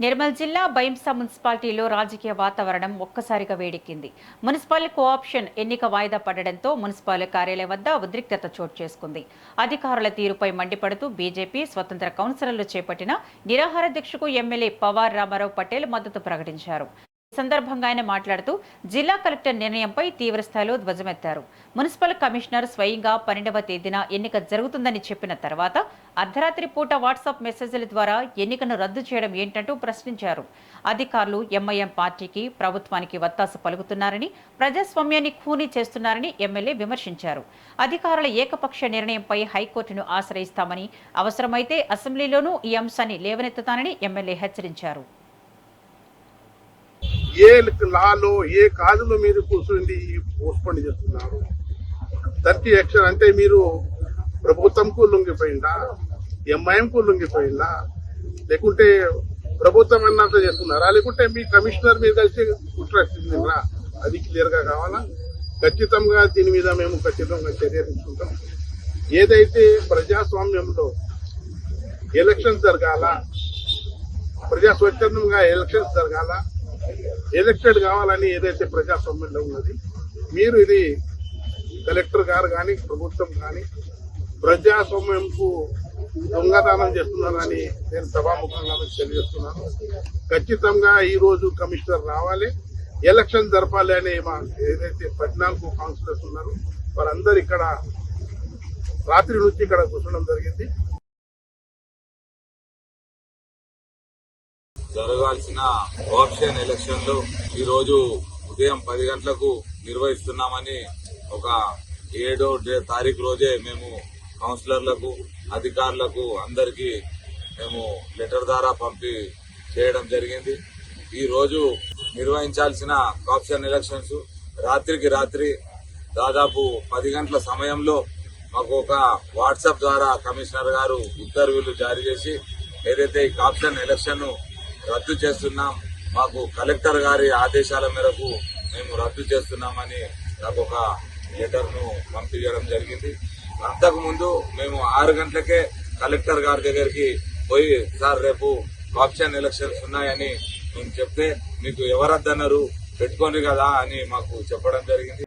నిర్మల్ జిల్లా బైంసా మున్సిపాలిటీలో రాజకీయ వాతావరణం ఒక్కసారిగా వేడెక్కింది. మున్సిపల్ కోఆప్షన్ ఎన్నిక వాయిదా పడడంతో మున్సిపల్ కార్యాలయం వద్ద ఉద్రిక్తత చోటు చేసుకుంది. అధికారుల తీరుపై మండిపడుతూ బీజేపీ స్వతంత్ర కౌన్సిలర్లు చేపట్టిన నిరాహార దీక్షకు ఎమ్మెల్యే పవార్ రామారావు పటేల్ మద్దతు ప్రకటించారు. ఈ సందర్భంగా ఆయన మాట్లాడుతూ జిల్లా కలెక్టర్ నిర్ణయంపై తీవ్రస్థాయిలో ధ్వజమెత్తారు. మున్సిపల్ కమిషనర్ స్వయంగా 12వ తేదీన ఎన్నిక జరుగుతుందని చెప్పిన తర్వాత అర్ధరాత్రి పూట వాట్సాప్ మెసేజ్ల ద్వారా ఎన్నికను రద్దు చేయడం ఏంటంటూ ప్రశ్నించారు. అధికారులు ఎంఐఎం పార్టీకి, ప్రభుత్వానికి వత్తాసు పలుకుతున్నారని, ప్రజాస్వామ్యాన్ని ఖూనీ చేస్తున్నారని ఎమ్మెల్యే విమర్శించారు. అధికారుల ఏకపక్ష నిర్ణయంపై హైకోర్టును ఆశ్రయిస్తామని, అవసరమైతే అసెంబ్లీలోనూ ఈ అంశాన్ని లేవనెత్తుతానని ఎమ్మెల్యే హెచ్చరించారు. ఏ లాలో ఏ కాజులో మీరు కూర్చుండి పోస్ట్పోన్ చేస్తున్నారు? 30 యాక్షన్ అంటే మీరు ప్రభుత్వంకు లొంగిపోయిందా, ఎంఐఎంకు లొంగిపోయిందా, లేకుంటే ప్రభుత్వం అన్నంత చేస్తున్నారా, లేకుంటే మీ కమిషనర్ మీద కలిసి కుట్రరా? అది క్లియర్ గా కావాలా. ఖచ్చితంగా దీని మీద మేము ఖచ్చితంగా చర్య తీసుకుంటాం. ఏదైతే ప్రజాస్వామ్యంలో ఎలక్షన్స్ జరగాల, ప్రజా స్వచ్ఛందంగా ఎలక్షన్స్ జరగాల, ఎలక్టెడ్ కావాలని ఏదైతే ప్రజాస్వామ్యంలో ఉన్నది, మీరు ఇది కలెక్టర్ గారు కానీ ప్రభుత్వం కానీ ప్రజాస్వామ్యంకు దొంగదానం చేస్తున్నారని నేను సభాముఖంగా తెలియజేస్తున్నాను. ఖచ్చితంగా ఈ రోజు కమిషనర్ రావాలి, ఎలక్షన్ జరపాలి అనే ఏదైతే 14 కౌన్సిలర్స్ ఉన్నారు వారందరూ ఇక్కడ రాత్రి నుంచి ఇక్కడ కూర్చోవడం జరిగింది. జరగాల్సిన ఆప్షన్ ఎలక్షన్లు ఈ రోజు ఉదయం 10 గంటలకు నిర్వహిస్తున్నామని ఒక 7వ తారీఖు రోజే మేము కౌన్సిలర్లకు, అధికారులకు అందరికీ మేము లెటర్ ద్వారా పంపి చేయడం జరిగింది. ఈ రోజు నిర్వహించాల్సిన ఆప్షన్ ఎలక్షన్స్ రాత్రికి రాత్రి దాదాపు 10 గంటల సమయంలో మాకు ఒక వాట్సాప్ ద్వారా కమిషనర్ గారు ఉత్తర్వులు జారీ చేసి ఏదైతే ఈ ఆప్షన్ ఎలక్షన్ రద్దు చేస్తున్నాం, మాకు కలెక్టర్ గారి ఆదేశాల మేరకు మేము రద్దు చేస్తున్నామని నాకు ఒక లెటర్ను పంపించడం జరిగింది. అంతకుముందు మేము 6 గంటలకే కలెక్టర్ గారి దగ్గరికి పోయి, సార్ రేపు ఆప్షన్ ఎలక్షన్స్ ఉన్నాయని మేము చెప్తే, మీకు ఎవరద్దన్నారు, పెట్టుకోండి కదా అని మాకు చెప్పడం జరిగింది.